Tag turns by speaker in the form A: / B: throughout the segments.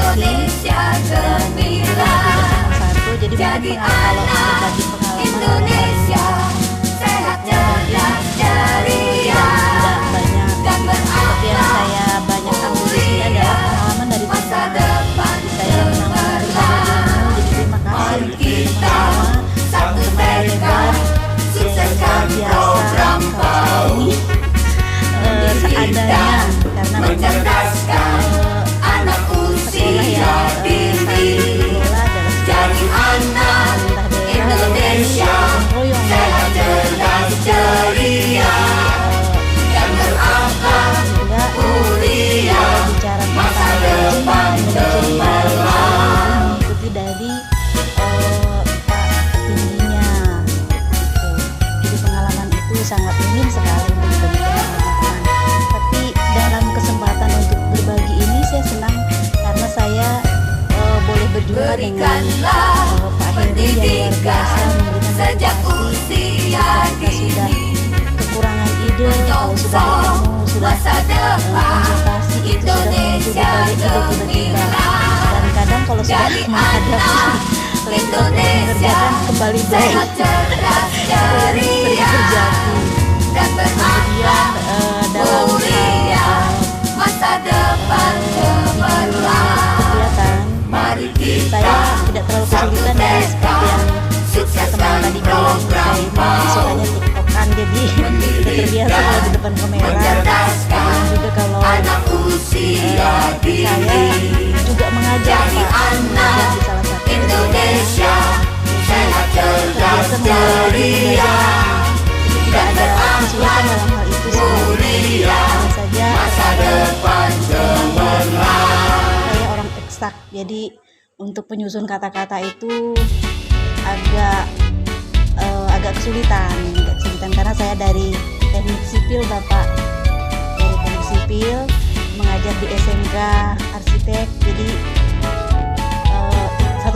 A: Indonesia gemilang. Jadi anak Indonesia sehat, cerdas, ceria, dan berakhlak mulia. Masa depan cemerlang. Mari kita satu tekad, sukseskan program kau.
B: Seadanya karena
A: mencerdaskan anak usia dini. Jadi anak Indonesia sehat, cerdas, ceria, dan berakhlak mulia. Masa depan cemerlang.
B: Mengikuti dari Pak Tingginya gitu. Jadi pengalaman itu sangat minim sekali untuk diberikan teman-teman. Tapi dalam kesempatan untuk berbagi ini saya senang karena saya boleh berjumpa dengan Pak Heri yang luar biasa memberikan
A: sejak
B: motivasi.
A: usia
B: Kita sudah
A: dini
B: kekurangan ide, kalau sudah ketemu, sudah
A: masa depan
B: konsultasi itu sudah muncul
A: Indonesia
B: berbagai ide tiba-tiba.
A: gemilang.
B: Dan kadang kalau sudah
A: Jadi
B: menghadapi
A: anak
B: laptop
A: Indonesia
B: mengerjakan kembali baik
A: sehat, cerdas,
B: sering
A: ceria,
B: terjadi.
A: dan
B: Kemudian
A: berakhlak
B: dalam
A: mulia. Masa depan cemerlang.
B: kegiatan
A: Mari
B: saya
A: kita
B: tidak terlalu
A: satu
B: kesulitan ya seperti
A: tekad,
B: yang teman
A: sukseskan
B: tadi bilang.
A: program
B: Saya
A: kau.
B: sukanya tiktokan, jadi kita terbiasa kalau di depan kamera.
A: Mencerdaskan
B: Dan juga kalau
A: anak usia
B: saya
A: dini.
B: juga mengajar
A: Jadi
B: Pak,
A: anak
B: mengajar di salah satu
A: Indonesia sehat, cerdas,
B: terbiasa mengikuti
A: ceria,
B: pembelajaran. Tidak ada kesulitan dalam hal itu sih.
A: mulia.
B: Hanya saja
A: Masa depan cemerlang.
B: saya orang eksak, jadi untuk penyusun kata-kata itu agak kesulitan karena saya dari teknik sipil Bapak, dari teknik sipil mengajar di SMK arsitek, jadi 1+1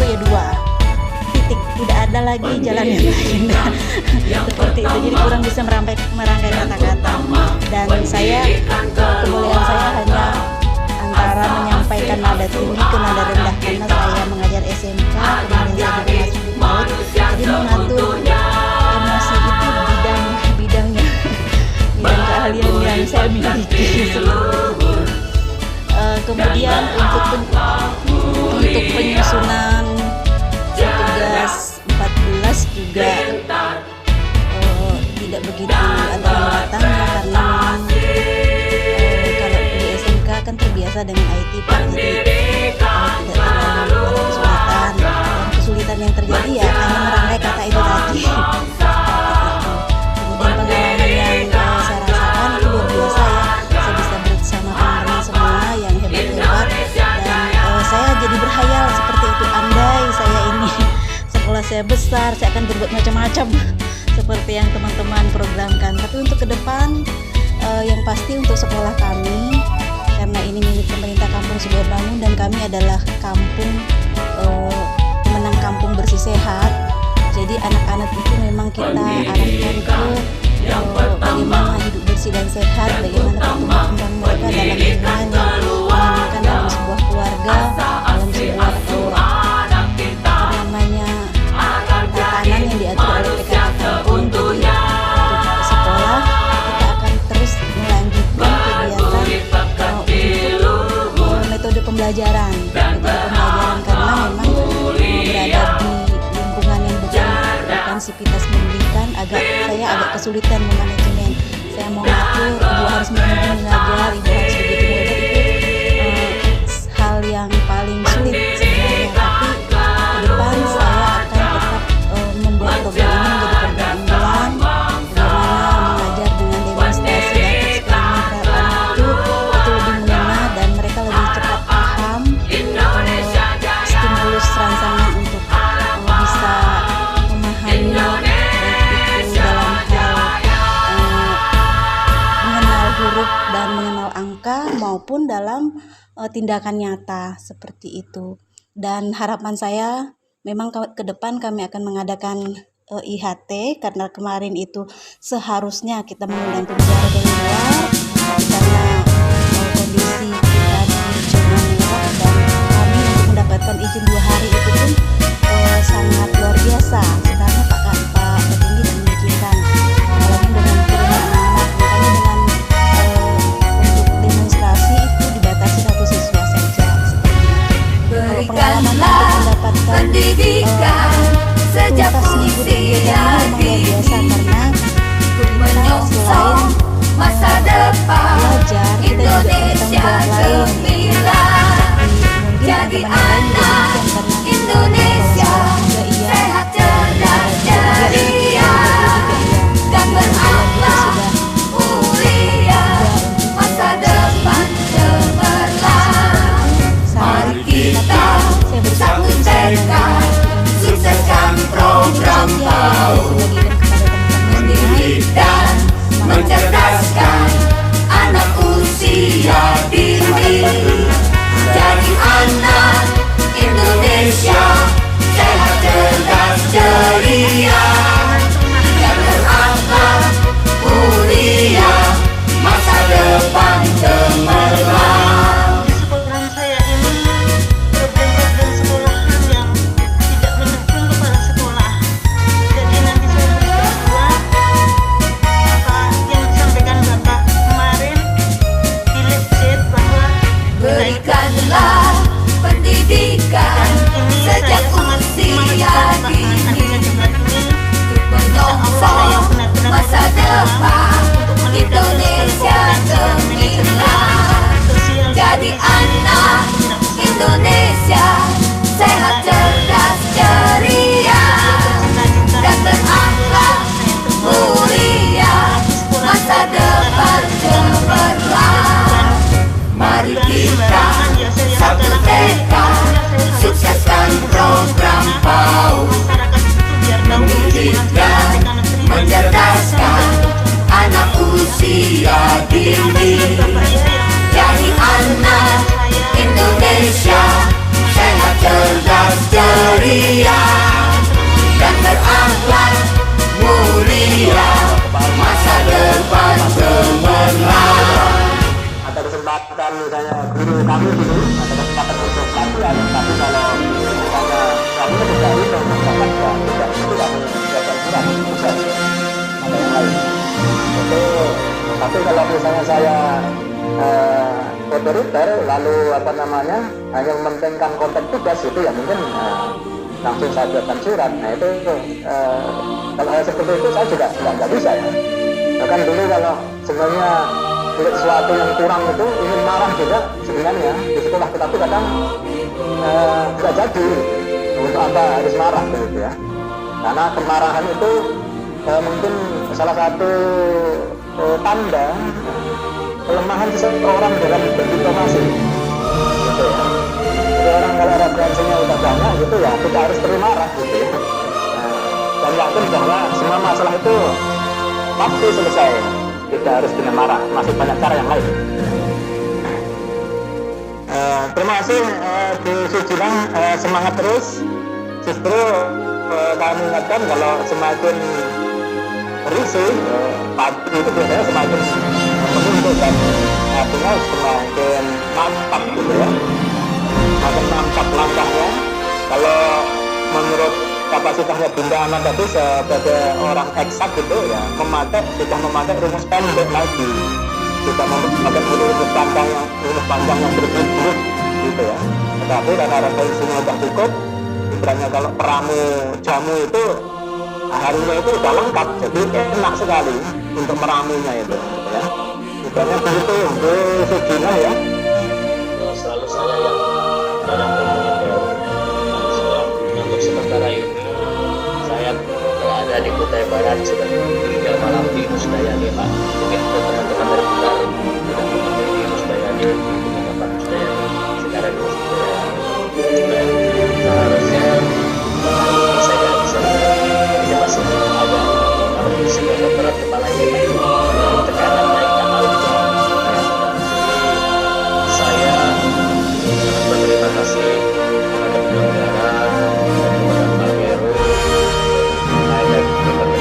B: ya 2 titik, tidak ada lagi jalan yang lain. Seperti itu, jadi kurang bisa merangkai kata-kata, dan saya kebolehan saya hanya antara menyampaikan nada tinggi ke nada rendah karena saya mengajar SMK, kemudian saya juga masuk di PAUD, jadi mengatur emosi itu bidang keahlian yang saya miliki. Kemudian untuk penyusunan tugas 14 juga tidak begitu ada hambatannya karena memang kalau di SMK kan terbiasa dengan IT Pak, jadi tidak terlalu kesulitan. Dan kesulitan yang terjadi ya hanya merangkai kata itu tadi. Kemudian pengalaman yang saya rasakan itu luar biasa ya. Saya bisa bersama teman-teman semua yang hebat-hebat, dan saya jadi berhayal seperti itu. Andai saya ini sekolah saya besar, saya akan berbuat macam-macam seperti yang teman-teman programkan. Tapi untuk ke depan yang pasti untuk sekolah kami, karena ini milik pemerintah Kampung Sebuah Bangun dan kami adalah kampung pemenang kampung bersih sehat. Jadi anak-anak itu memang kita arahkan ke bagaimana hidup bersih dan sehat, bagaimana pertumbuhan mereka dalam lingkungan yang menyenangkan dalam sebuah keluarga, dalam sebuah tatanan yang diatur oleh PKK Kampung. Jadi untuk sekolah kita akan terus melanjutkan kegiatan untuk metode pembelajaran karena memang berada di lingkungan yang bukan sivitas pendidikan, saya agak kesulitan memanajemen. Saya mau ngatur, ibu harus membimbing mengajar, ibu harus begitu hebat, itu hal yang paling sulit sebenarnya. Tapi ke depan saya akan tetap membuat program ini menjadi program unggulan, bagaimana mengajar dengan demonstrasi dan eksperimen terhadap anak itu lebih mengena dan mereka lebih cepat paham, stimulus rangsangan untuk bisa memahami baik itu dalam hal mengenal huruf dan mengenal angka maupun dalam tindakan nyata seperti itu. Dan harapan saya memang ke depan kami akan mengadakan IHT karena kemarin itu seharusnya kita mengundang pembicara dari luar, tapi karena kondisi kita di zona merah dan mendapatkan izin 2 hari itu pun sangat luar biasa. Sebenarnya Pak Petinggi tidak mengizinkan, apalagi dengan turunnya anak-anak. Makanya dengan untuk demonstrasi itu dibatasi 1 siswa saja seperti itu. Kalau pengalaman untuk mendapatkan
A: pendidikan sejak
B: tuntas mengikuti
A: usia
B: kegiatan ini memang luar biasa,
A: dini,
B: karena
A: menyongsong masa depan
B: belajar kita juga bertanggung
A: Indonesia
B: jawab lain.
A: gemilang.
B: Mungkin
A: Jadi
B: teman-teman lain juga
A: anak
B: demikian, karena
A: Indonesia
B: kalau sekolah juga iya,
A: sehat, cerdas, ceria, dan berakhlak mulia, masa depan cemerlang. Mari kita satu tekad, sukseskan program PAUD, mendidik dan mencerdaskan anak usia dini. Jadi anak Indonesia sehat, cerdas, ceria, dan berakhlak mulia, masa depan cemerlang.
C: Di sekolah saya ini problem-problem sekolahan yang tidak mendukung kepala sekolah. Jadi nanti saya berikan dua apa yang disampaikan Bapak kemarin di live chat bahwa
A: Berikanlah pendidikan
C: ini
A: sejak
C: saya sangat
A: usia
C: Pak
A: dini,
C: adanya debat ini
A: menyongsong masa depan Indonesia gemilang. Jadi anak Indonesia sehat, cerdas, ceria, dan berakhlak mulia, masa depan cemerlang. Mari kita satu tekad, sukseskan program PAUD, mendidik dan mencerdaskan anak usia dini. Jadi anak Indonesia sehat, cerdas, ceria, dan berakhlak mulia, masa depan cemerlang.
D: Ada kesempatan misalnya guru kami dulu ada kesempatan untuk latihan, tapi kalau misalnya kami tidak itu mendapat tidak menjadikan surat tugas ada yang lain itu. Tapi kalau misalnya saya otoriter lalu hanya mementingkan konteks tugas itu ya mungkin langsung saya buatkan surat. Nah itu kalau hal seperti itu saya juga nggak bisa ya. Bahkan dulu kalau sebenarnya melihat sesuatu yang kurang itu ingin marah juga sebenarnya di sekolah kita tuh kadang tidak jadi untuk apa harus marah begitu ya, karena kemarahan itu mungkin salah satu tanda kelemahan seseorang dalam berdiplomasi gitu ya. Jadi orang kalau referensinya udah banyak gitu ya kita harus terus marah gitu ya, dan yakin bahwa semua masalah itu pasti selesai. Kita harus dengan marah, masih banyak cara yang lain. Terima kasih Bu Sujilang, semangat terus. Justru kami ingatkan kalau semakin risih, pagi itu biasanya semakin menunduk dan artinya semakin nampak gitu ya. Semakin nampak langkahnya. Kalau menurut kapasitasnya Bunda Aman tadi sebagai orang eksak gitu ya, sudah memakai rumus pendek lagi, sudah memakai rumus panjang yang berbelit-belit gitu ya. Tetapi karena referensinya sudah cukup, ibaratnya kalau peramu jamu itu harinya itu sudah lengkap, jadi enak sekali untuk meramunya itu gitu ya. Ibaratnya begitu Bu Sugina ya.
E: Selalu saya yang dalam untuk sementara ini saya berada di Kutai Barat, sudah tinggal malam di Musdayani Pak. Mungkin teman-teman dari Kutai sudah mengerti di Musdayani, di tempat Musdayani sekarang di Musdayani. Seharusnya saya bisa ini masih ada kalau di sini berat kepala ini tekanan naik kapal juga. Saya berterima kasih kepada penyelenggara dan kepada Pak Heru, dan teman-teman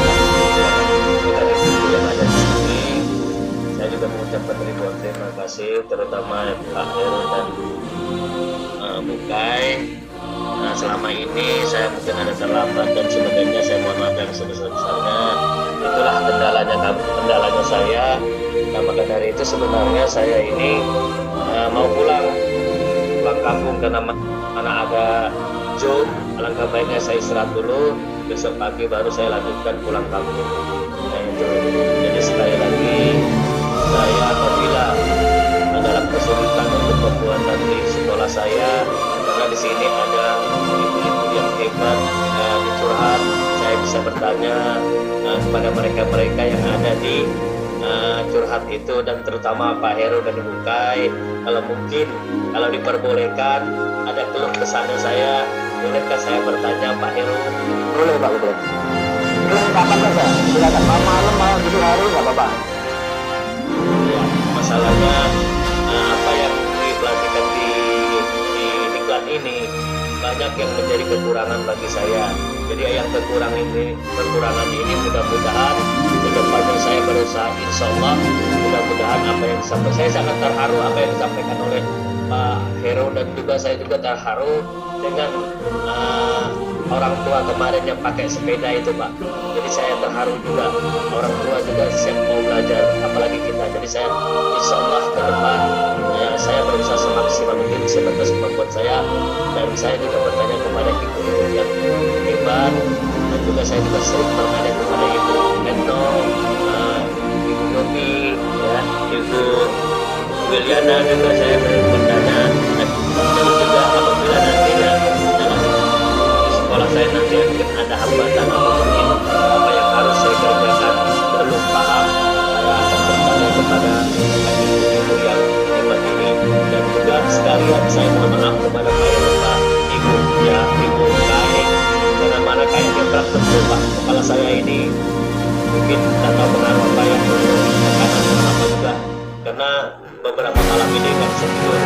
E: yang ada di sini. Saya juga mengucapkan ribuan terima kasih, terutama ada terlambat dan sebagainya. Saya mohon maaf yang sebesar-besarnya. Itulah kendalanya saya. Nah, maka dari itu sebenarnya saya ini mau pulang kampung karena mana ada job. Alangkah baiknya saya istirahat dulu, besok pagi baru saya lanjutkan pulang kampung. Nah, itu. Jadi sekali lagi saya apabila dalam kesulitan untuk pembuatan di sekolah saya, karena di sini ada ibu-ibu yang hebat dicurhat, saya bisa bertanya kepada mereka-mereka yang ada di curhat itu, dan terutama Pak Heru dan Ibu Kai. Kalau mungkin, kalau diperbolehkan ada keluh kesahnya saya, bolehkah saya bertanya Pak Heru?
D: Boleh Pak, boleh. Boleh kapan saja, silakan. Malam, dulu hari nggak apa-apa.
E: Ya, masalahnya apa yang diperhatikan di iklan ini banyak yang menjadi kekurangan bagi saya. Jadi yang kekurangan ini mudah-mudahan kedepannya saya berusaha, insya Allah mudah-mudahan apa yang disampaikan, saya sangat terharu apa yang disampaikan oleh Pak Heru, dan juga saya juga terharu dengan orang tua kemarin yang pakai sepeda itu Pak. Jadi saya terharu juga, orang tua juga siap mau belajar, apalagi kita. Jadi saya insya Allah ke depan saya berusaha semaksimal mungkin sebatas kemampuan saya, dan saya juga bertanya kepada ibu-ibu yang hebat, dan juga saya juga sering bertanya kepada Ibu Endo, Ibu Yopi, ya, Ibu Wiliana, juga saya bertanya, dan juga apabila nanti dalam sekolah saya nanti mungkin ada hambatan atau mungkin apa yang harus saya kerjakan belum paham, saya akan bertanya kepada ibu-ibu yang hebat ini. Dan juga sekalian saya mohon maaf kepada Pak Ibu, ya Ibu Kai, karena mana kayaknya berat betul Pak, kepala saya ini mungkin tidak tahu pengaruh apa yang karena apa juga, karena beberapa malam ini nggak bisa tidur.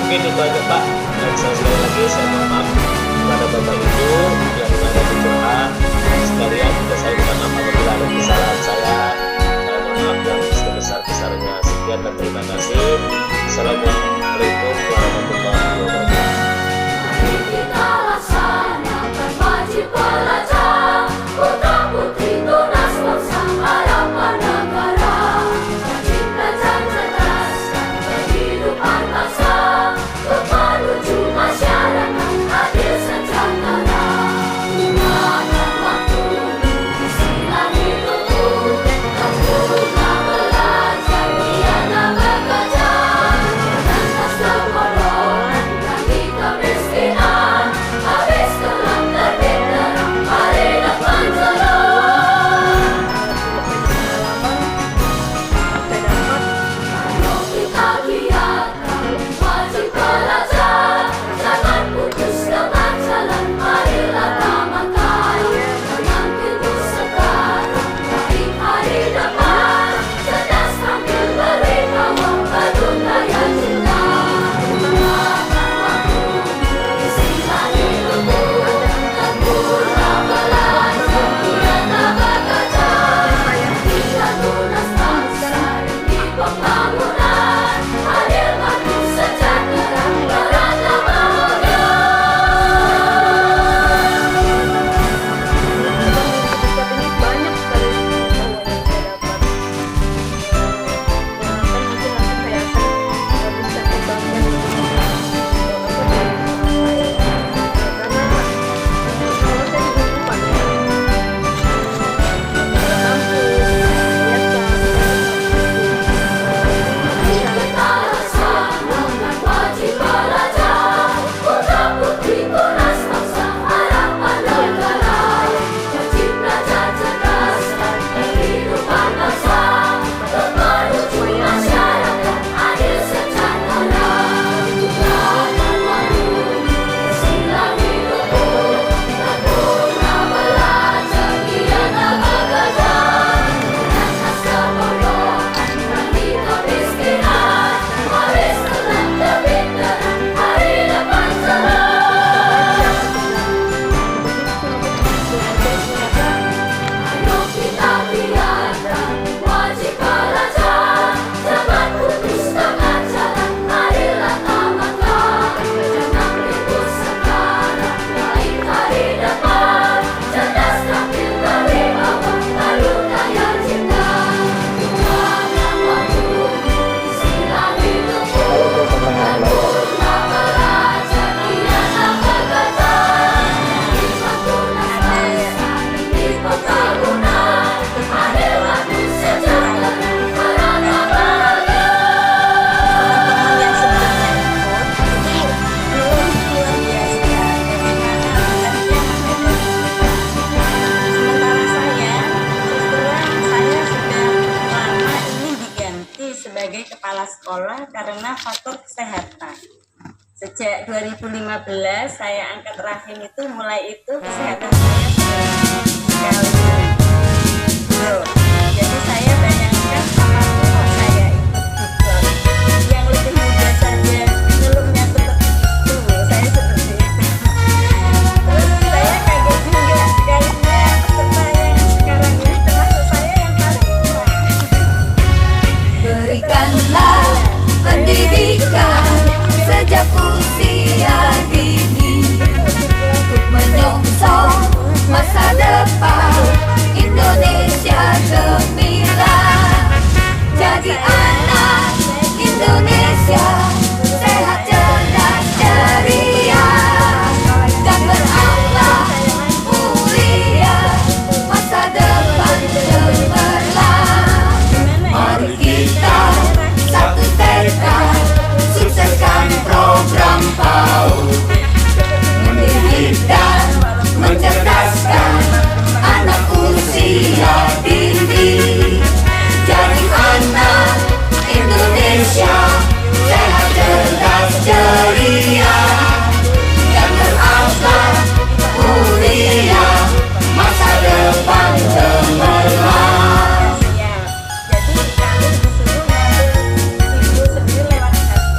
E: Mungkin itu aja Pak, dan saya sekali lagi saya mohon maaf kepada Bapak Ibu yang ada di curhat sekalian, juga saya minta maaf apabila ada kesalahan saya mohon maaf yang sebesar-besarnya. Sekian dan terima kasih. Assalamualaikum warahmatullahi wabarakatuh.
A: Kita laksanakan wajib belajar, putra putri tunas bangsa harapan negara. Wajib belajar cerdaskan kehidupan bangsa, untuk menuju masyarakat adil sejahtera.
C: sekolah karena faktor kesehatan. Sejak 2015 saya angkat rahim itu, mulai itu kesehatan saya sekali. Loh, jadi saya bayangkan apabila saya ikut tutor yang lebih muda saja ngeluhnya seperti itu, saya seperti itu. Terus saya kaget juga sekalinya peserta yang sekarang ini termasuk saya yang paling tua.
A: Berikanlah pendidikan sejak usia dini untuk menyongsong masa depan Indonesia gemilang. Jadi anak Indonesia sehat, cerdas, ceria, dan berakhlak mulia, masa depan cemerlang. Mari kita satu tekad, sukseskan program PAUD, mendidik dan mencerdaskan anak usia dini. Jadi anak Indonesia sehat, cerdas, ceria, dan berakhlak mulia, masa depan cemerlang.
C: Siap. Jadi kami disuruh ngambil video sendiri lewat HP.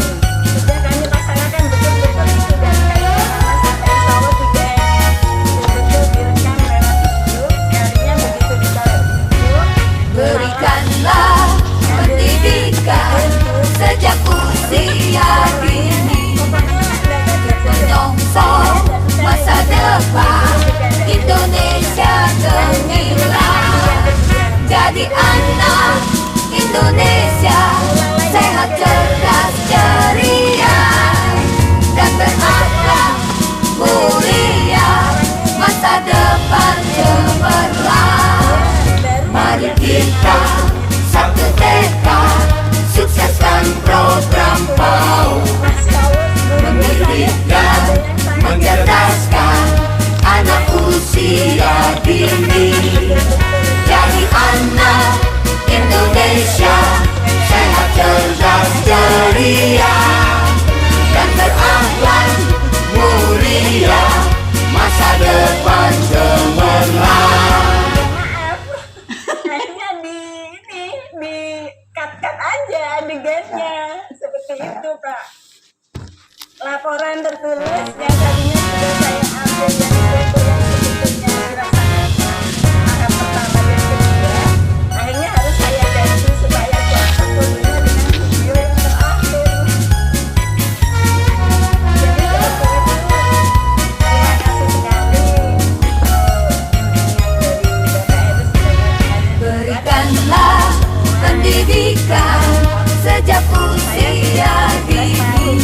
C: Sudah kami laksanakan betul-betul itu, dan kami sampai insya Allah juga betul-betul direkam lewat video. Sekalinya begitu kita video,
A: Berikanlah pendidikan sejak usia dini, menyongsong masa depan Indonesia gemilang. Jadi anak Indonesia sehat, cerdas, ceria, dan berakhlak mulia, masa depan cemerlang. Mari kita satu tekad, sukseskan program PAUD, mendidik dan mencerdaskan anak usia dini. Jadi anak Indonesia sehat, cerdas, ceria, dan berakhlak mulia, masa depan cemerlang.
C: akhirnya di cut aja adegannya seperti itu, Pak. Laporan tertulis yang tadinya sudah saya ambil yang foto yang sebetulnya dirasakan tahap pertama dan kedua, akhirnya harus saya ganti supaya kuasa fotonya dengan video yang terakhir. Jadi seperti itu. Terima kasih sekali bimbingan dari Bapak Edu sebagai
A: Berikanlah pendidikan sejak usia dini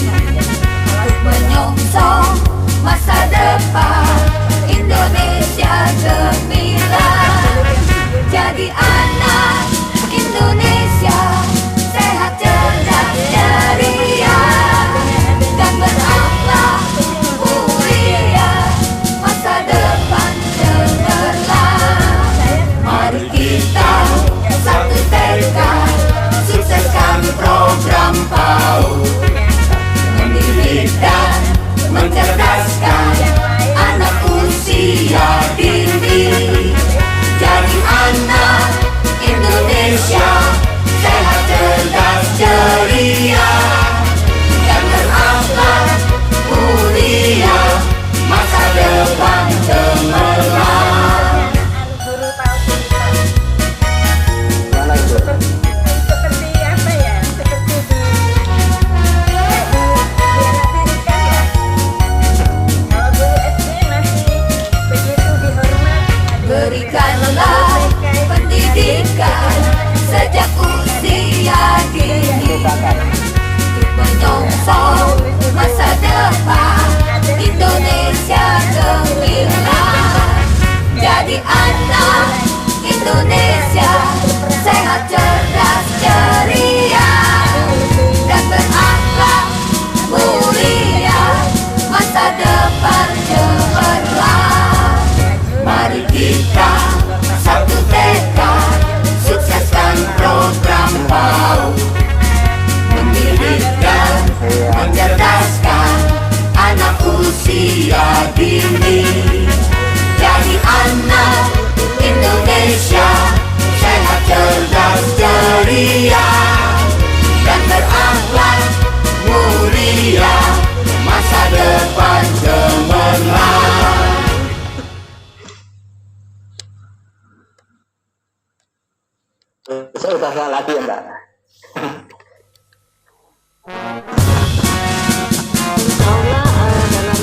A: untuk menyongsong masa depan Indonesia gemilang. Jadi anak Indonesia sehat, cerdas, ceria, dan berakhlak mulia, masa depan cemerlang. Mari kita satu tekad, sukseskan program PAUD, mendidik dan mencerdaskan anak usia dini. Jadi anak Indonesia sehat, cerdas, ceria, dan berakhlak mulia, masa depan cemerlang.
C: guru palsu, Pak.
D: Mana itu?
C: Seperti apa ya? Seperti di Amerika ya. Kalau guru SD masih begitu dihormat.
A: Berikanlah pendidikan sejak usia dini untuk menyongsong masa depan Indonesia gemilang. Jadi anak Indonesia sehat, cerdas, ceria, dan berakhlak mulia, masa depan cemerlang. Mari kita satu tekad, sukseskan program PAUD, mendidik
D: Saya udah nggak lagi ya Mbak.
C: Insya Allah dalam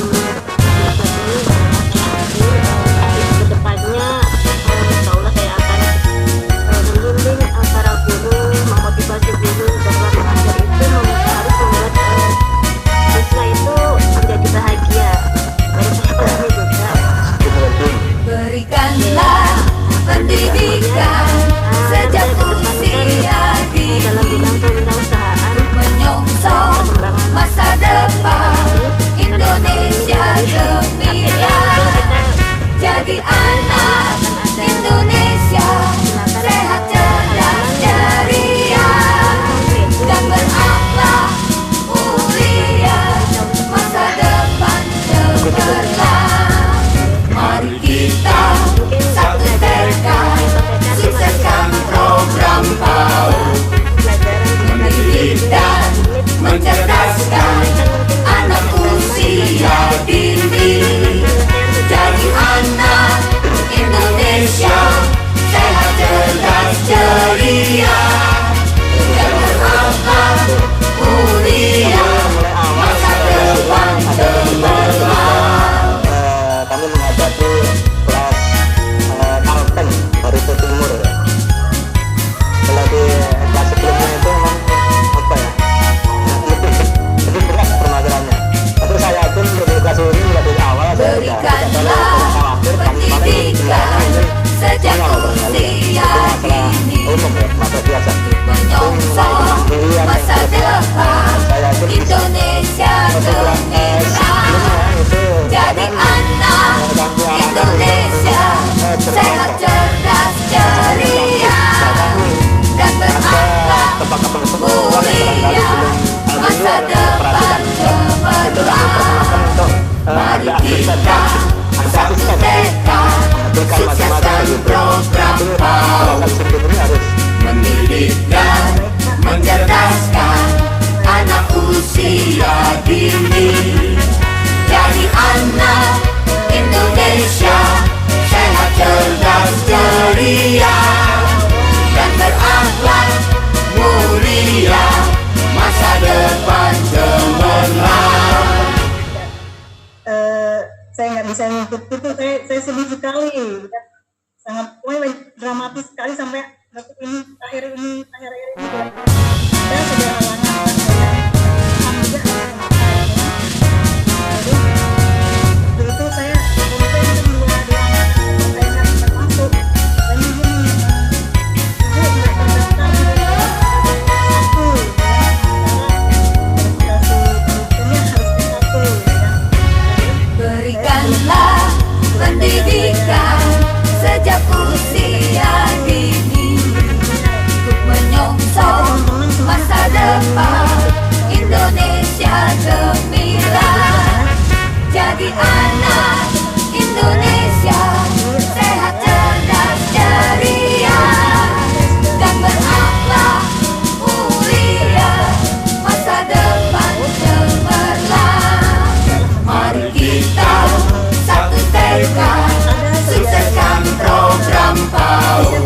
C: kedepannya insya Allah saya akan membimbing para guru, memotivasi guru dalam mengajar itu harus membuat siswa itu menjadi bahagia. Dari saya juga.
A: Berikanlah pendidikan sejak usia
C: Dalam
A: dini,
C: bidang kewirausahaan
A: menyongsong masa depan Indonesia gemilang. Jadi anak Indonesia sehat, cerdas, ceria, dan berakhlak mulia, masa depan cemerlang. Mari kita satu tekad, sukseskan program PAUD, mendidik dan mencerdaskan anak usia dini. Jadi anak Indonesia sehat, cerdas, ceria, dan berakhlak mulia, masa depan cemerlang.
D: Kami menghadapi kelas Kalteng Barito Timur ya. Kalau di kelas sebelumnya itu memang apa ya, lebih berat permasalahannya. Tapi saya yakin dari kelas ini dari awal saya sudah
A: Berikanlah
D: khawatir
A: pendidikan sejak usia dini,
D: umum ya, masalah biasa.
A: menyongsong masa depan Indonesia gemilang. Jadi anak Indonesia sehat, cerdas, ceria, dan berakhlak mulia, masa depan cemerlang. Mari kita satu tekad, sukseskan program PAUD, mendidik dan mencerdaskan anak usia dini. Jadi anak Indonesia sehat, cerdas, ceria, dan berakhlak mulia, masa depan cemerlang.
C: Saya nggak bisa ngikut itu, saya sedih sekali, sangat dramatis sekali sampai akhir ini saya sudah halangan itu saya komplain ke dua anak saya nggak masuk dan ini ibu nggak terdaftar satu harus satu.
A: Berikanlah pendidikan sejak usia dini, menyongsong masa depan Indonesia gemilang. Jadi anak Indonesia sehat, cerdas, ceria, dan berakhlak mulia, masa depan cemerlang. Mari kita satu tekad, sukseskan program PAUD,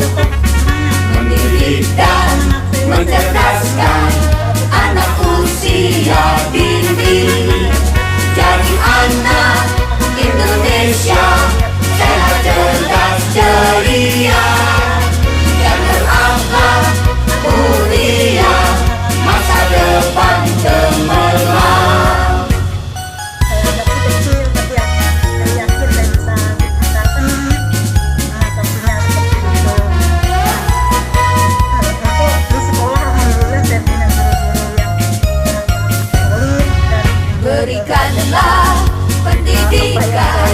A: mendidik dan mencerdaskan anak usia dini. Jadi anak Indonesia sehat, cerdas, ceria, dan berakhlak mulia, masa depan cemerlang.
C: Adaptasi kecil tapi saya yakin saya bisa tenang mengatasinya seperti itu. Untuk di sekolah alhamdulillah saya punya guru-guru yang solid dan
A: Berikanlah pendidikan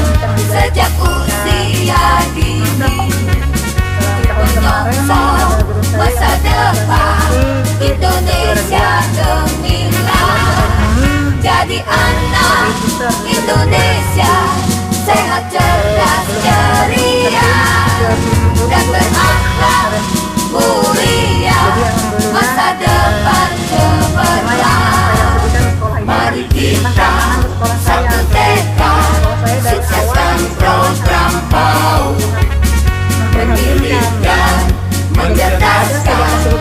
A: sejak usia dini, menyongsong masa depan Indonesia gemilang. Jadi anak Indonesia sehat, cerdas, ceria, dan berakhlak mulia, masa depan cemerlang. Mari kita satu tekad, sukseskan program PAUD, mendidik dan mencerdaskan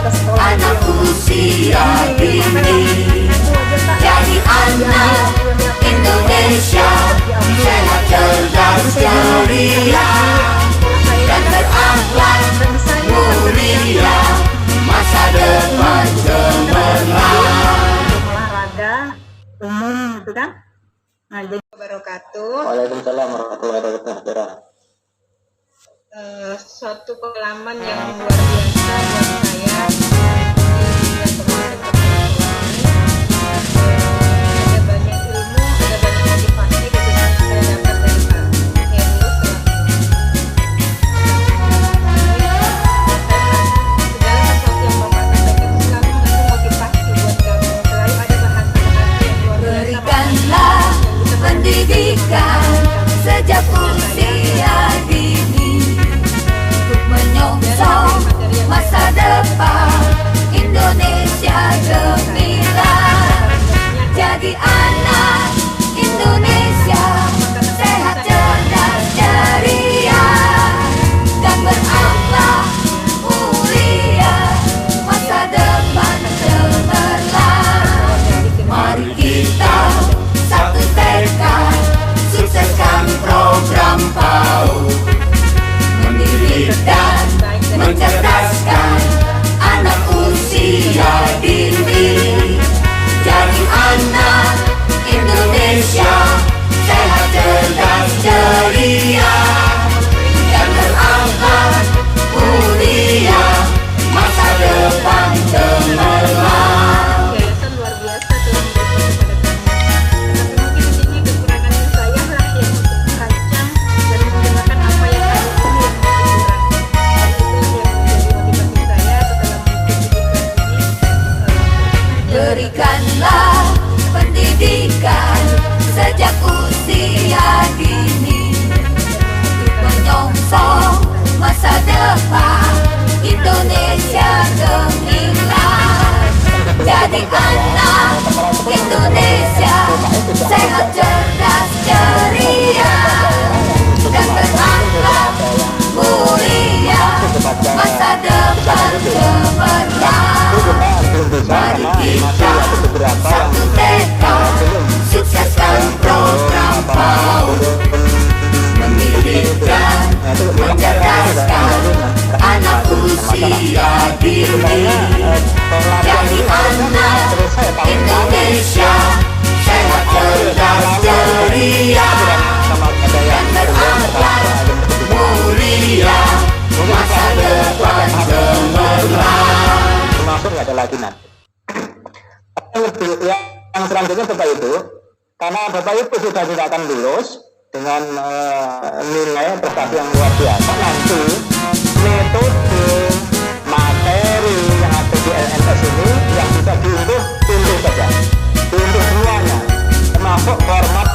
C: Wabarakatuh.
D: Waalaikumsalam warahmatullahi wabarakatuh.
C: Suatu pengalaman yang luar biasa buat saya di teman-teman ini. Ada banyak ilmu, ada banyak motivasi gitu yang saya dapat dari Pak Heru segala sesuatu yang Bapak sampaikan selalu mengandung motivasi buat kamu. Selalu ada bahasa-bahasa yang luar biasa.
A: Berikanlah pendidikan sejak usia dini untuk menyongsong masa depan Indonesia gemilang. Jadi anak Indonesia sehat, cerdas, ceria, dan berakhlak mulia. Masa depan cemerlang. Mari kita satu tekad, sukseskan program PAUD, mendidik dan mencerdaskan anak usia dini. Jadi anak Indonesia sehat, cerdas, ceria, dan berakhlak mulia. Masa depan cemerlang.
C: Yayasan luar biasa telah memberikan kepada kami. Tapi mungkin di sini kekurangan saya lah yang untuk merancang dan menjalankan apa yang kami ini yang kurang. Dan itu yang menjadi motivasi saya setelah mengikuti ini.
A: Berikanlah pendidikan sejak usia dini untuk menyongsong masa depan Indonesia gemilang. Jadi anak Indonesia sehat, cerdas, ceria, dan berakhlak mulia. Masa depan cemerlang. Mari kita satu tekad, sukseskan program PAUD, mendidik dan mencerdaskan anak usia dini. Jadi anak Indonesia sehat, cerdas, ceria, dan berakhlak mulia. Masa depan cemerlang.
D: Termasuk nggak ada lagi nanti. Yang selanjutnya Bapak Ibu, karena Bapak Ibu sudah akan lulus dengan nilai prestasi yang luar biasa, nanti metode materi yang ada di LMS ini yang bisa diunduh saja, diunduh semuanya, termasuk format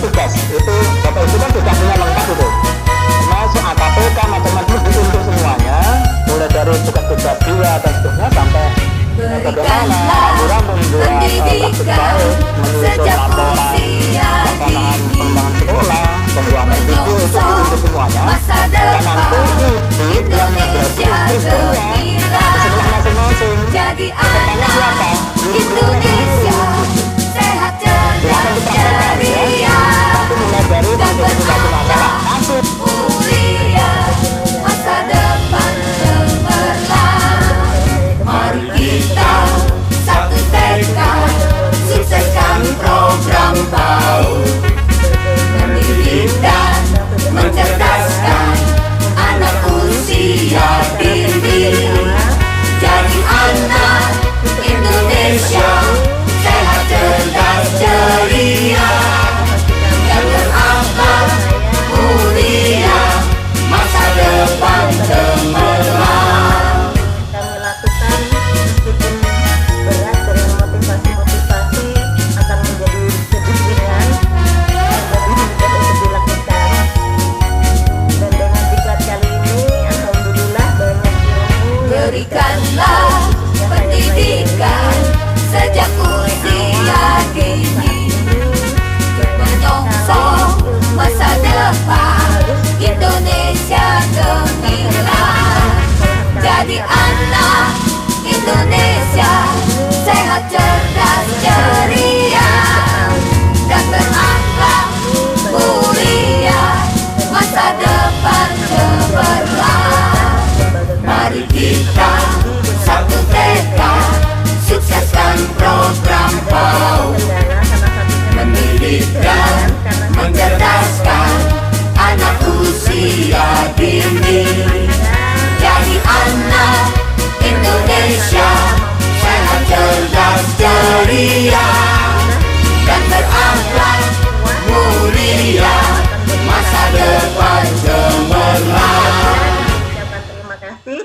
D: tugas. Itu Bapak Ibu kan sudah punya lengkap itu, termasuk AKPK macam-macam diunduh semuanya, mulai dari tugas-tugas dia dan seterusnya sampai
A: Berikanlah pendidikan sejak usia dini untuk menyongsong masa depan Indonesia gemilang. Jadi anak Indonesia sehat, cerdas, ceria, dan berakhlak mulia. Masa depan cemerlang. Mari kita satu tekad, sukseskan program PAUD, mendidik dan mencerdaskan anak usia dini. Jadi anak Indonesia sehat, cerdas, ceria, dan berakhlak mendidik dan mencerdaskan anak usia dini. Jadi anak Indonesia sehat, cerdas, ceria, dan berakhlak mulia, masa depan cemerlang.
C: Ucapan terima kasih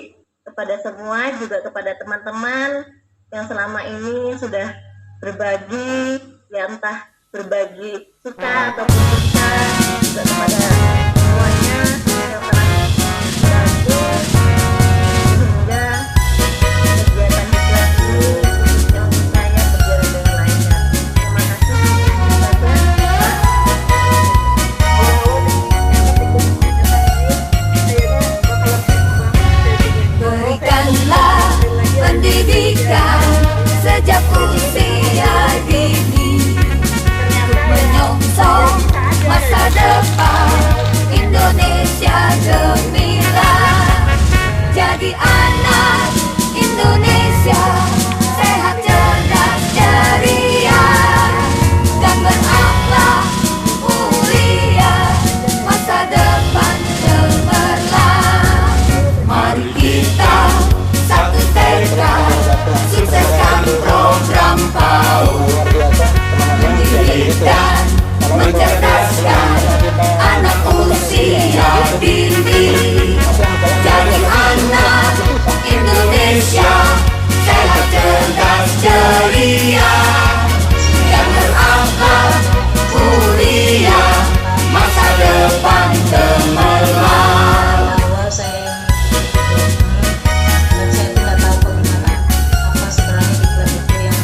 C: kepada semua, juga kepada teman-teman yang selama ini sudah berbagi, ya entah berbagi suka ataupun duka, juga kepada semuanya yang telah membantu sehingga kegiatan diklat ini yang saya berjalan dengan lancar. Terima kasih.
A: Berikanlah pendidikan sejak usia dini untuk menyongsong masa depan Indonesia gemilang. Jadi anak Indonesia sehat, cerdas, ceria, dan berakhlak mulia, masa depan cemerlang. Mari kita satu tekad, sukseskan program PAUD, mendidik dan mencerdaskan anak usia dini. Jadi anak Indonesia sehat, cerdas, ceria, dan berakhlak mulia, masa depan cemerlang.
B: Awal saya dan saya tidak tahu bagaimana apa sebenarnya diklat itu yang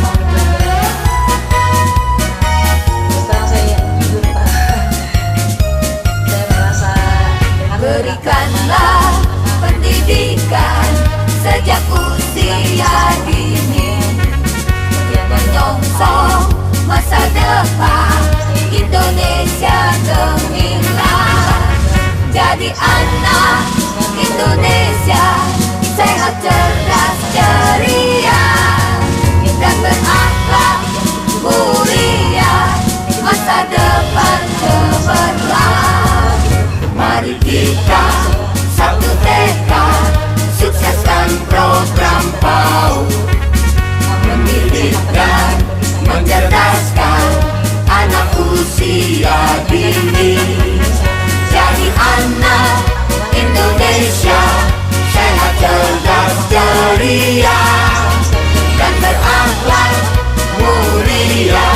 B: mau dipelajari. Terus terang saya jujur Pak, saya merasa
A: Berikanlah pendidikan sejak usia dini untuk menyongsong masa depan Indonesia gemilang. Jadi anak Indonesia sehat, cerdas, ceria, dan berakhlak mulia, masa depan cemerlang. Mari kita satu tekad, sukseskan program PAUD, mendidik dan mencerdaskan anak usia dini. Jadi anak Indonesia sehat, cerdas, ceria, dan berakhlak mulia,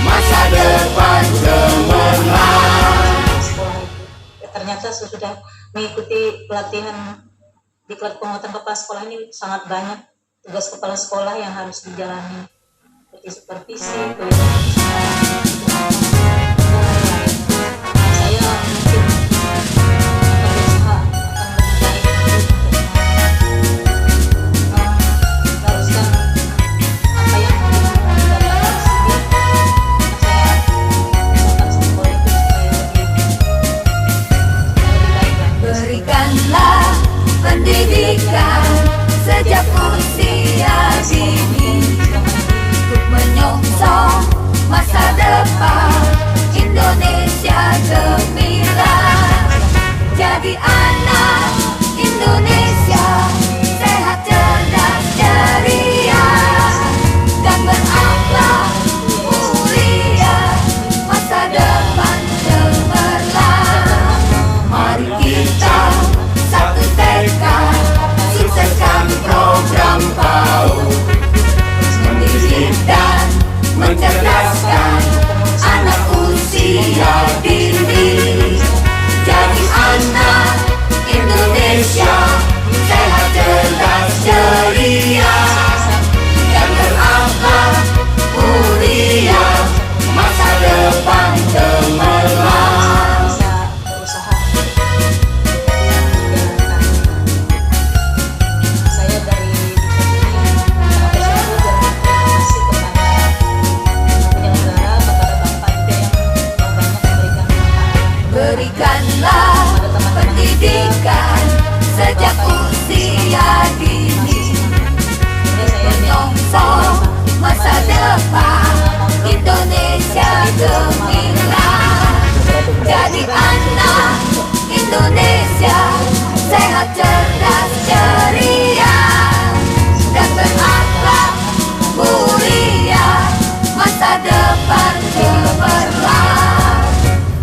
A: masa depan cemerlang.
B: sekolah itu. Ternyata sudah mengikuti pelatihan diklat penguatan kepala sekolah ini sangat banyak tugas kepala sekolah yang harus dijalani, seperti supervisi, pelatihan saya mungkin akan berusaha akan lebih baik untuk meneruskan apa yang didapatkan di sini. Saya usahakan sekolah itu supaya lebih baik lah.
A: Berikanlah pendidikan sejak usia dini untuk menyongsong masa depan Indonesia gemilang. Jadi anak Indonesia sehat, cerdas, ceria, dan berakhlak mulia, masa depan cemerlang. Mari kita satu tekad, sukseskan program PAUD, mendidik dan mencerdaskan anak usia dini. Jadi anak Indonesia sehat, cerdas, ceria, dan berakhlak mulia, masa depan cemerlang.
B: Bisa berusaha menjalankan. Saya dari diklat ini sangat bersyukur dan berterima kasih kepada penyelenggara, kepada Bapak juga yang banyak memberikan pengarahan.
A: Berikanlah pendidikan sejak usia dini,
B: Sehingga saya
A: menyongsong masa depan Indonesia gemilang. Jadi anak Indonesia sehat, cerdas, ceria, dan berakhlak mulia, masa depan cemerlang.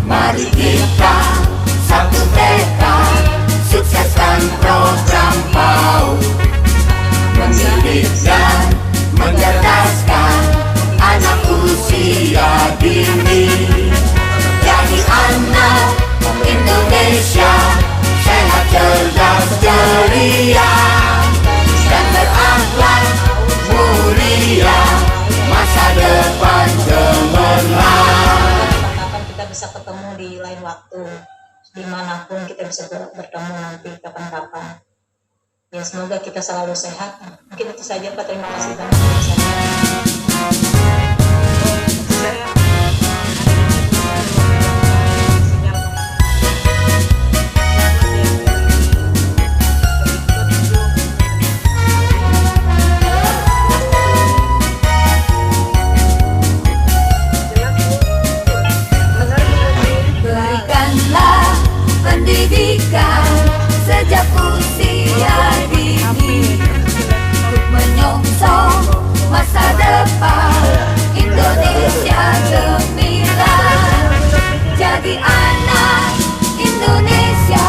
A: Mari kita satu tekad, sukseskan program PAUD, mendidik dan mencerdaskan anak usia dini. Jadi anak Indonesia sehat, cerdas, ceria, dan berakhlak mulia, masa depan cemerlang.
B: Kapan kita bisa ketemu di lain waktu, dimanapun kita bisa bertemu nanti kapan-kapan. Ya semoga kita selalu sehat. Mungkin itu saja Pak, terima kasih banyak.
A: Berikanlah pendidikan sejak usia dini, untuk menyongsong masa depan Indonesia gemilang. Jadi anak Indonesia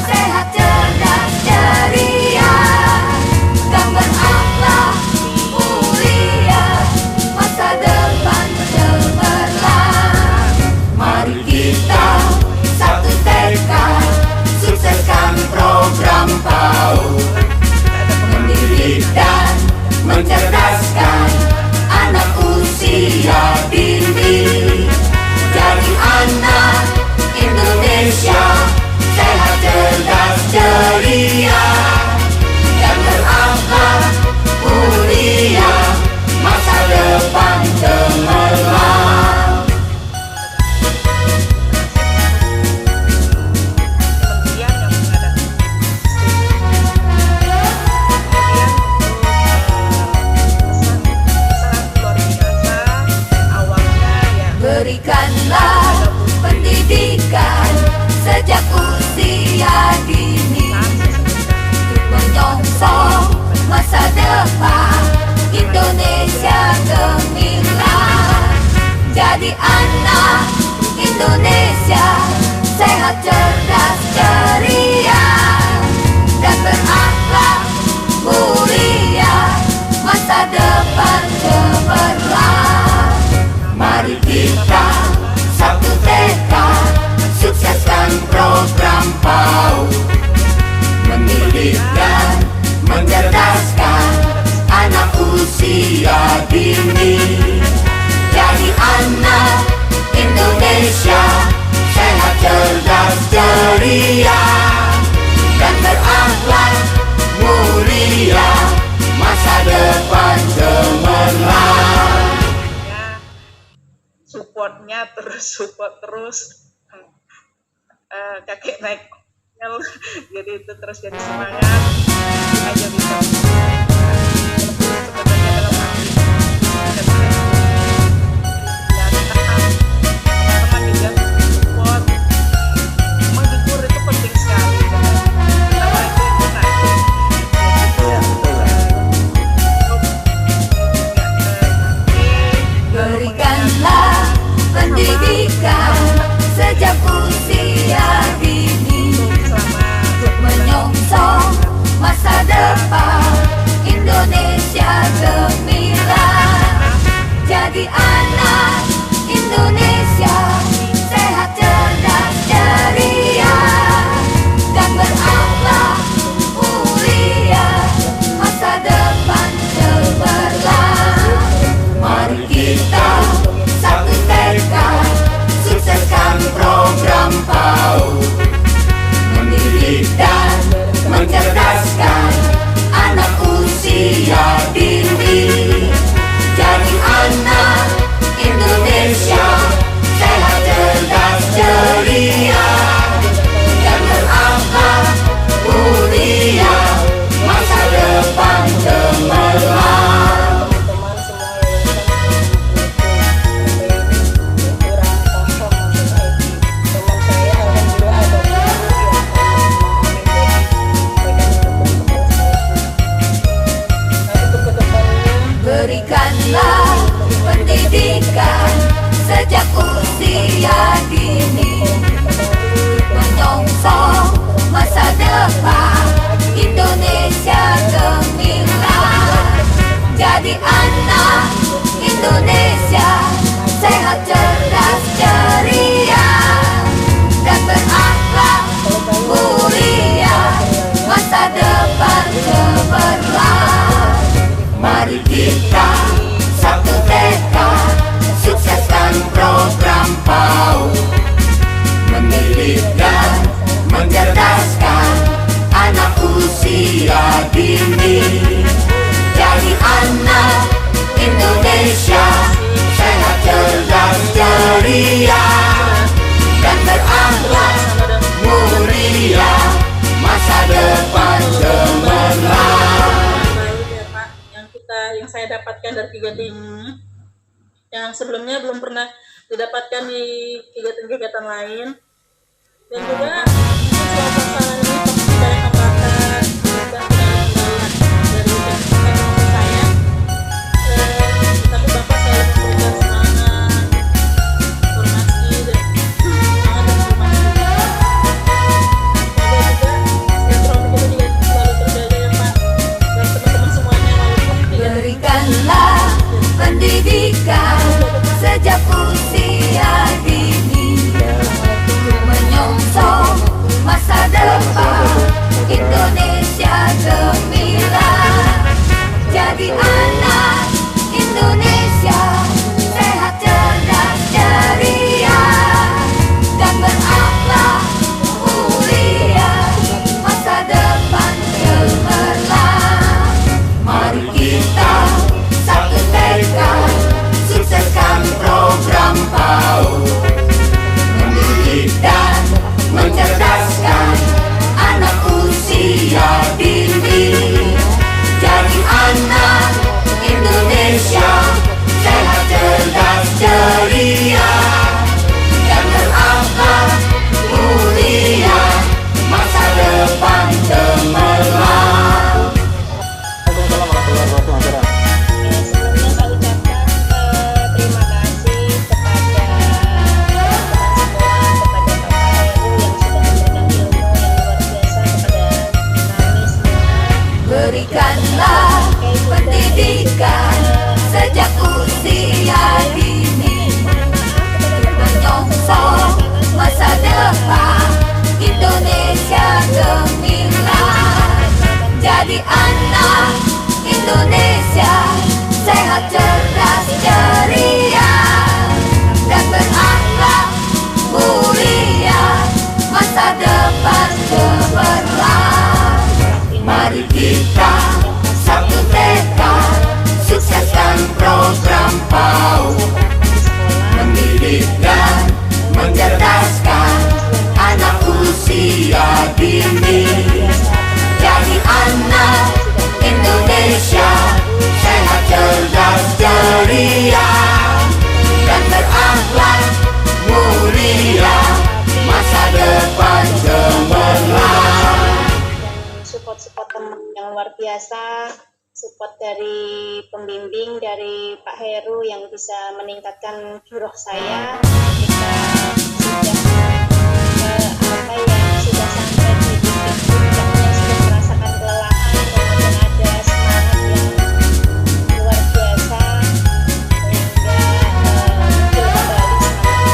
A: sehat, cerdas, ceria, dan berakhlak mulia, masa depan cemerlang. Mari kita satu tekad, sukseskan program PAUD, mendidik dan mencerdaskan anak usia dini. Jadi anak Indonesia sehat, cerdas, ceria, dan berakhlak mulia, masa depan cemerlang. Berikanlah pendidikan sejak usia dini, untuk menyongsong masa depan Indonesia gemilang. Jadi anak Indonesia sehat, cerdas, ceria, dan berakhlak mulia, masa depan cemerlang. Mari kita satu tekad, sukseskan program PAUD, mendidik dan mencerdaskan anak usia dini. Jadi anak Indonesia sehat, cerdas, ceria, dan berakhlak mulia, masa depan cemerlang.
C: Support terus kakek naik jadi itu terus jadi semangat aja bisa sebenarnya dalam hati dan teman-teman juga support, menghibur itu penting sekali. Pertama itu
A: Berikanlah pendidikan sejak usia dini, untuk menyongsong masa depan
C: jadi yang sebelumnya belum pernah didapatkan di kegiatan-kegiatan lain. Dan juga suasana ini pasti banyak hambatan dan kendala dari teman saya. Tapi Bapak selalu memberikan semangat, informasi dan semangat dan informasi. Semoga juga silaturahmi kita juga selalu terjaga ya Pak, dan teman-teman semuanya walaupun tidak
A: Berikanlah pendidikan sejak usia dini, menyongsong masa depan Indonesia gemilang. Jadi anak Indonesia sehat, cerdas, ceria, dan berakhlak mulia, masa depan cemerlang. Mari kita satu tekad, sukseskan program PAUD, mendidik dan mencerdaskan anak usia dini. Jadi anak Indonesia sehat, cerdas, ceria, dan berakhlak mulia, masa depan cemerlang.
D: Waalaikumsalam warahmatullahi wabarakatuh.
B: Sebelumnya saya ucapkan terima kasih kepada teman-teman semua, kepada Bapak Heru yang sudah memberikan ilmu yang luar biasa kepada kami semua.
A: Berikanlah pendidikan sejak usia dini, menyongsong masa depan Indonesia gemilang. Jadi anak Indonesia sehat, cerdas, ceria, dan berakhlak mulia, masa depan cemerlang. Mari kita satu tekad, sukseskan program PAUD, mendidik dan mencerdaskan anak usia dini. Jadi anak Indonesia sehat, cerdas, ceria, dan berakhlak mulia, masa depan cemerlang.
B: Support yang luar biasa, support dari pembimbing, dari Pak Heru yang bisa meningkatkan giroh saya ketika sudah sampai di titik puncaknya, sudah merasakan kelelahan, kemudian ada semangat yang luar biasa sehingga muncul kembali semangat itu.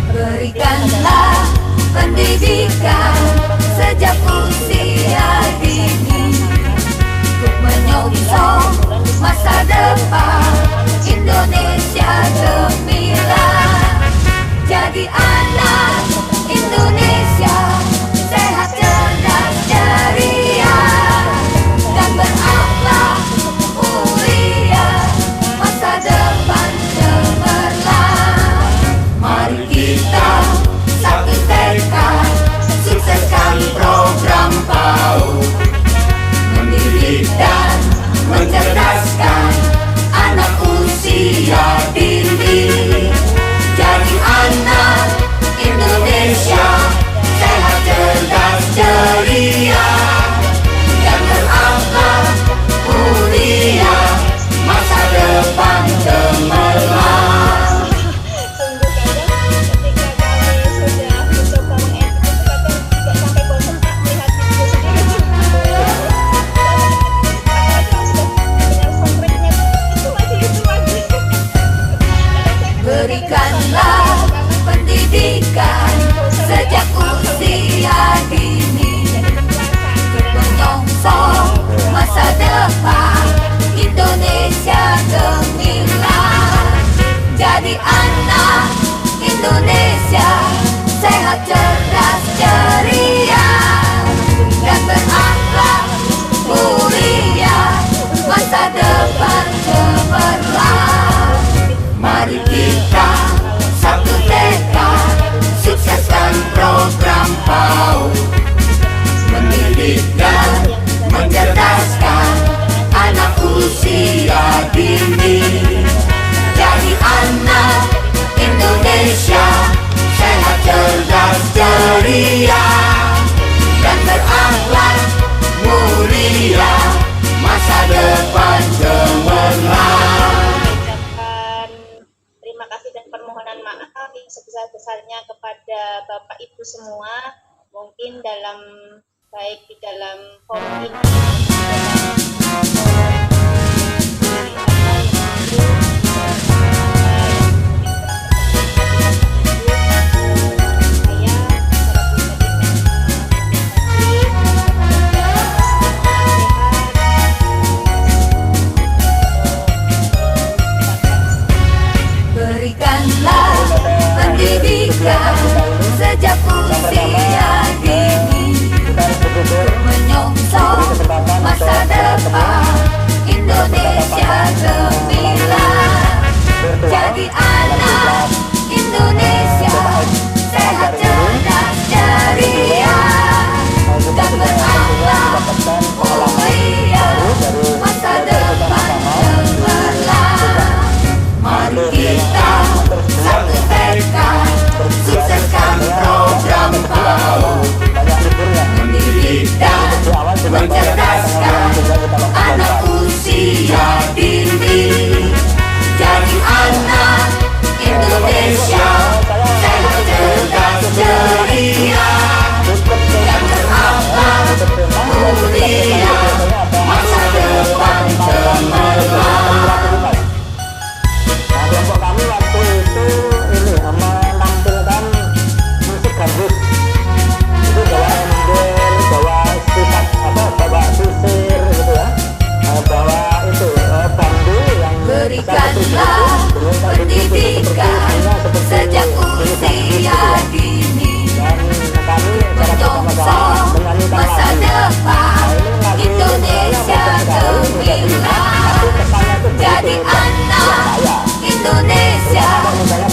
A: Berikanlah pendidikan sejak usia dini, untuk menyongsong masa depan Indonesia gemilang. Jadi anak Indonesia sehat, cerdas, ceria, dan berakhlak mulia, masa depan cemerlang. Mari kita satu tekad, sukseskan program PAUD, mendidik dan mencerdaskan anak usia dini. Jadi anak Indonesia sehat, cerdas, ceria, dan berakhlak mulia, masa depan cemerlang.
B: Sungguh kadang ketika kami sudah mencoba mengedit itu kadang tidak sampai bosan Pak melihat video sendiri. Apalagi kalau sudah dengan soundtracknya itu lagi.
A: Berikanlah pendidikan sejak usia dini, menyongsong masa depan Indonesia gemilang. Jadi anak Indonesia sehat, cerdas, ceria, dan berakhlak mulia, masa depan cemerlang. Mari kita satu tekad, sukseskan program PAUD, mendidik dan mulia dan berakhlak mulia, masa depan cemerlang.
F: Ucapkan terima kasih dan permohonan maaf yang sebesar-besarnya kepada Bapak Ibu semua, mungkin dalam baik di dalam forum ini
A: Berikanlah pendidikan sejak usia dini, menyongsong masa depan Indonesia gemilang. Jadi anak Indonesia sehat, cerdas, ceria, dan berakhlak mulia, masa depan cemerlang. Mari kita satu tekad, sukseskan program PAUD, mendidik dan mencerdaskan anak usia dini. Jadi anak Indonesia sehat, cerdas, ceria, dan berakhlak mulia, masa depan cemerlang.
D: Nah, kelompok kami waktu itu ini menampilkan musik gambus. Itu bawa ember, bawa sifat bawa sisir gitu ya. Bawa itu bambu yang
A: Berikanlah pendidikan sejak usia dini,
D: dan kami
A: menyongsong masa depan Indonesia gemilang. Jadi anak Indonesia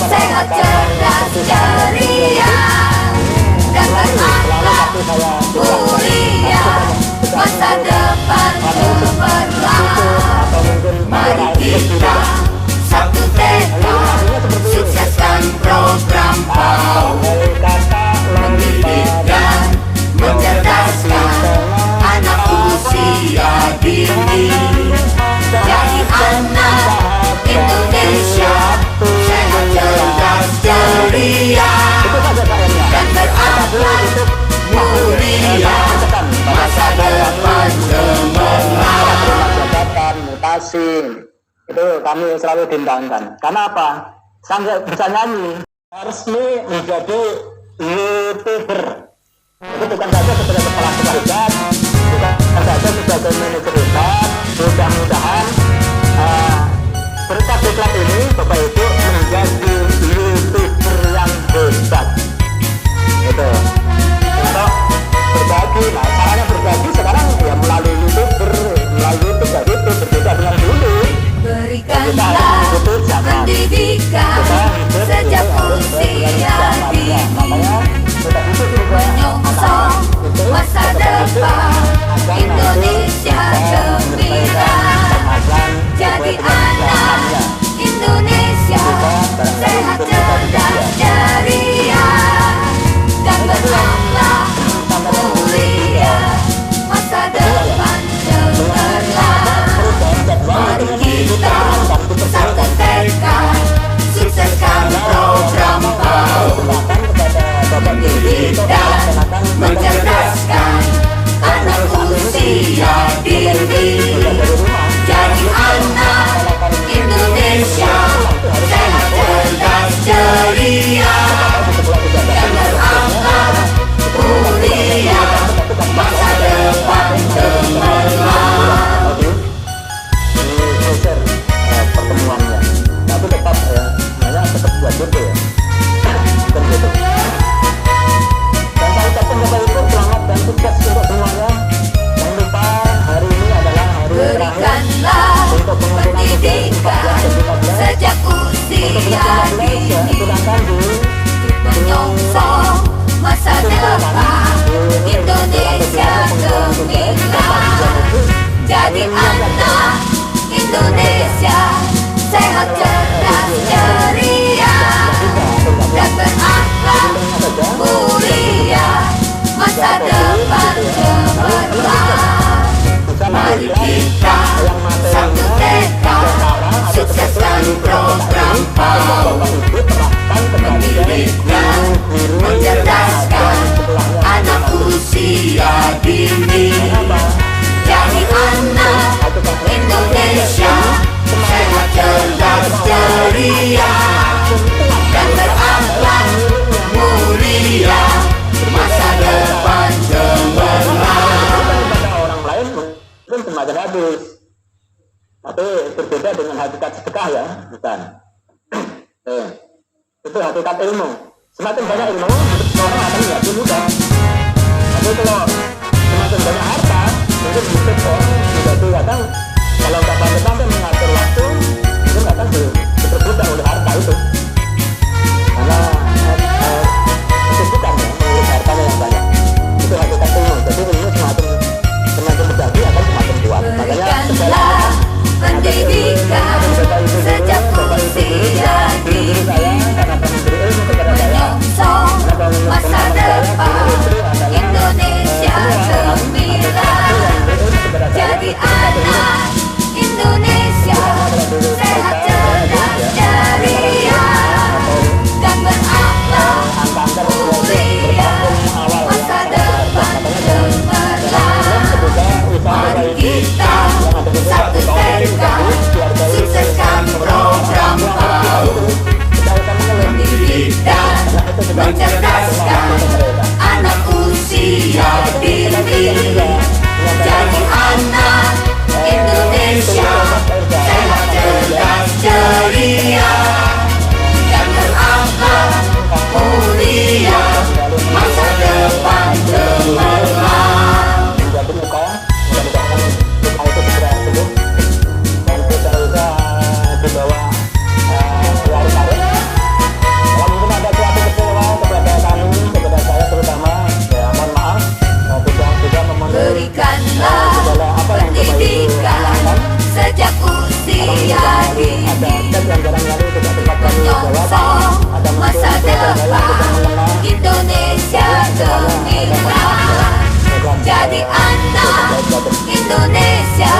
A: sehat, cerdas, ceria, dan berakhlak mulia, masa depan cemerlang. Mari kita satu tekad, sukseskan program PAUD, mendidik dan mencerdaskan anak usia dini. Jadi anak Indonesia sehat, cerdas, ceria, dan berakhlak mulia, masa depan cemerlang.
D: jabatan mutasi itu kami selalu diundangkan. Karena apa? Sampai bisa nyanyi, resmi menjadi YouTuber. Itu bukan saja sebagai kepala sekolah hebat, bukan saja sebagai manajer hebat. Mudah-mudahan berkat diklat ini Bapak Ibu menjadi YouTuber yang hebat. Itu untuk berbagi. Nah, caranya berbagi sekarang ya melalui YouTuber, melalui YouTube ya gitu, berbeda dengan dulu.
A: Berikanlah pendidikan sejak usia dini, menyongsong masa depan Indonesia gemilang. Jadi anak Indonesia sehat, cerdas, ceria, dan berakhlak mulia, masa depan cemerlang. Mari kita satu tekad, sukseskan program PAUD, mendidik dan mencerdaskan anak usia dini. Jadi anak Indonesia sehat, cerdas, ceria, dan berakhlak mulia, masa depan cemerlang.
D: Share pertemuannya, tapi tetap ya, sebenarnya tetap buat gitu ya, bukan gitu. Dan saya ucapkan Bapak Ibu selamat dan sukses untuk semuanya. Jangan lupa hari ini adalah hari terakhir
A: Berikanlah
D: untuk pengumpulan
A: pendidikan sejak usia dini, menyongsong masa depan Indonesia gemilang. Jadi anak Indonesia sehat, cerdas, ceria,
D: bagus. Tapi berbeda dengan hakikat sedekah ya, bukan. Itu hakikat ilmu. Semakin banyak ilmu, orang akan menjadi mudah. Tapi kalau semakin banyak harta, mungkin orang menjadi kadang kalau nggak pandai-pandai mengatur waktu, itu kadang diperbudak oleh harta itu. Karena kesibukan ya, mengurus hartanya yang banyak. Itu hakikat ilmu. Jadi ilmu semakin berjati akan semakin kuat. Makanya
A: Berikanlah pendidikan sejak usia dini, menyongsong masa depan Indonesia gemilang. Jadi anak Indonesia sehat, cerdas, ceria, dan berakhlak mulia. Masa depan cemerlang. Mari kita satu tekad, sukseskan program PAUD. Mendidik dan mencerdaskan anak usia dini. Jadi anak Indonesia sehat, cerdas, ceria, dan berakhlak mulia. Masa depan cemerlang.
D: menjadi muka, mudah-mudahan muka itu segera sembuh dan tidak usah dibawa larut-larut. Kalau mungkin ada suatu kecewa kepada kami, kepada saya terutama, ya mohon maaf, tidak memenuhi
A: Berikanlah pendidikan sejak usia dini,
D: ada cek yang barangkali tidak tempat kami jawab.
A: menyongsong
D: Ada
A: masa depan Indonesia gemilang. Jadi anak Indonesia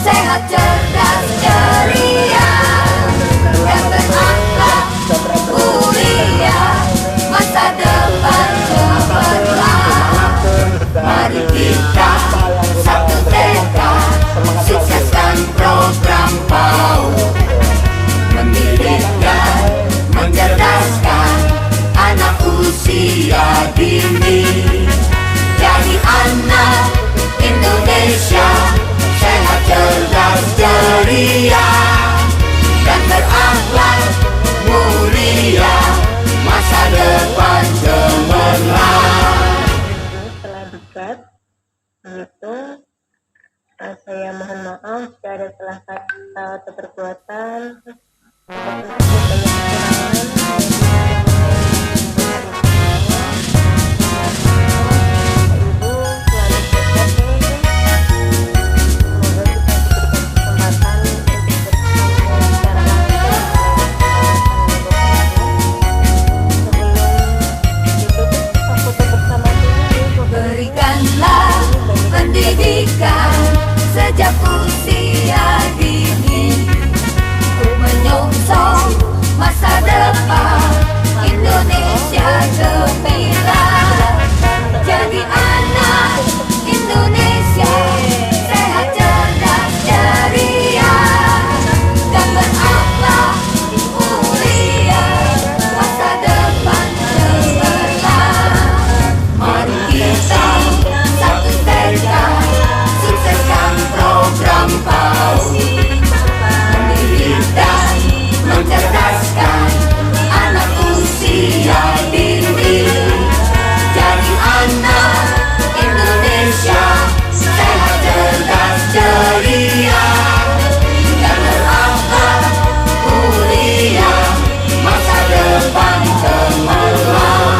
A: sehat, cerdas, ceria, dan berakhlak mulia. Masa depan cemerlang. Mari kita satu tekad, sukseskan program PAUD. Mendidik dan mencerdaskan anak usia dini. Jadi anak Indonesia sehat, cerdas, ceria, dan berakhlak mulia. Masa depan cemerlang.
C: Setelah dikat gitu, saya mohon maaf jika ada salah kata atau perbuatan ataupun kekurangan.
A: Berikanlah pendidikan sejak usia dini, menyongsong masa depan Indonesia gemilang. Jadi anak Indonesia sehat, cerdas, ceria, dan berakhlak mulia. Masa depan cemerlang. Mari kita satu tekad, sukseskan program PAUD. Mendidik dan mencerdaskan anak usia dini. Jadi anak Indonesia sehat, cerdas, ceria, dan berakhlak mulia. Masa depan cemerlang.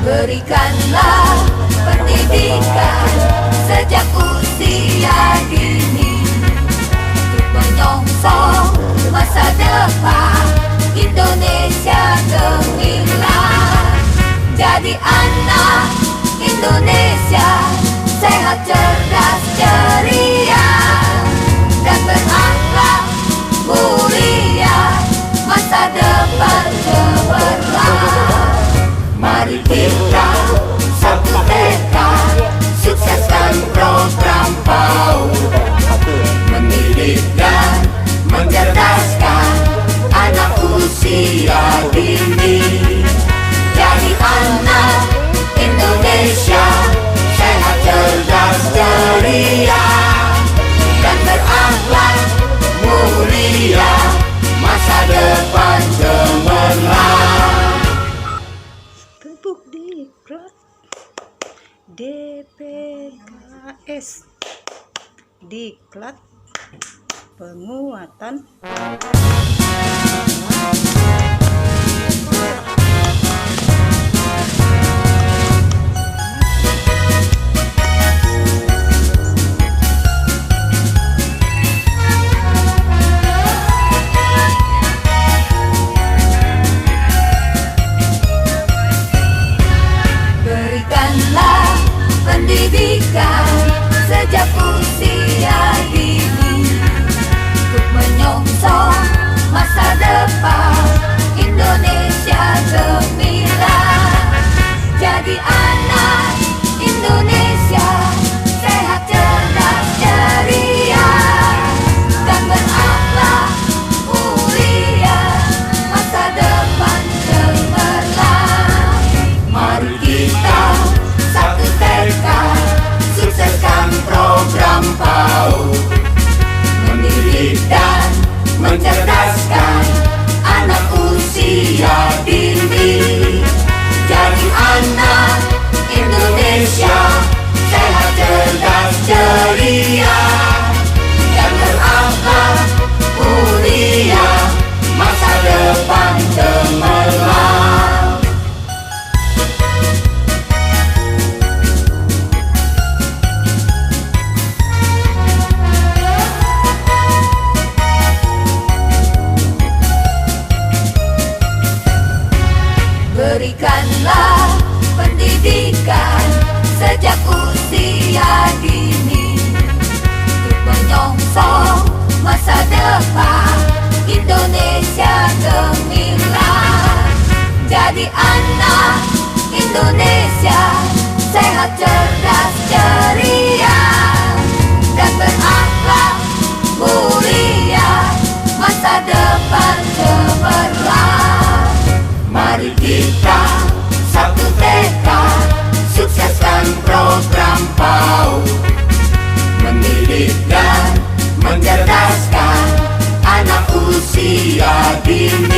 A: Berikanlah pendidikan sejak usia dini, menyongsong masa depan Indonesia gemilang. Jadi anak Indonesia sehat, cerdas, ceria, dan berakhlak mulia. Masa depan cemerlang. Mari kita satu tekad, sukseskan program PAUD.
B: tes diklat penguatan
A: Berikanlah pendidikan sejak usia dini untuk menyongsong masa depan Indonesia gemilang. Jadi anak Indonesia sehat, cerdas, ceria, dan berakhlak mulia, masa depan cemerlang. Mari kita satu tekad, sukseskan program PAUD, mendidik dan mencerdaskan anak usia dini. Jadi anak Indonesia sehat, cerdas, ceria, dan berakhlak mulia, masa depan cemerlang. Berikanlah pendidikan sejak usia dini untuk menyongsong masa depan Indonesia gemilang. Jadi anak Indonesia sehat, cerdas, ceria, dan berakhlak mulia, masa depan cemerlang. Mari kita satu tekad, sukseskan program PAUD, mendidik dan mencerdaskan anak usia dini.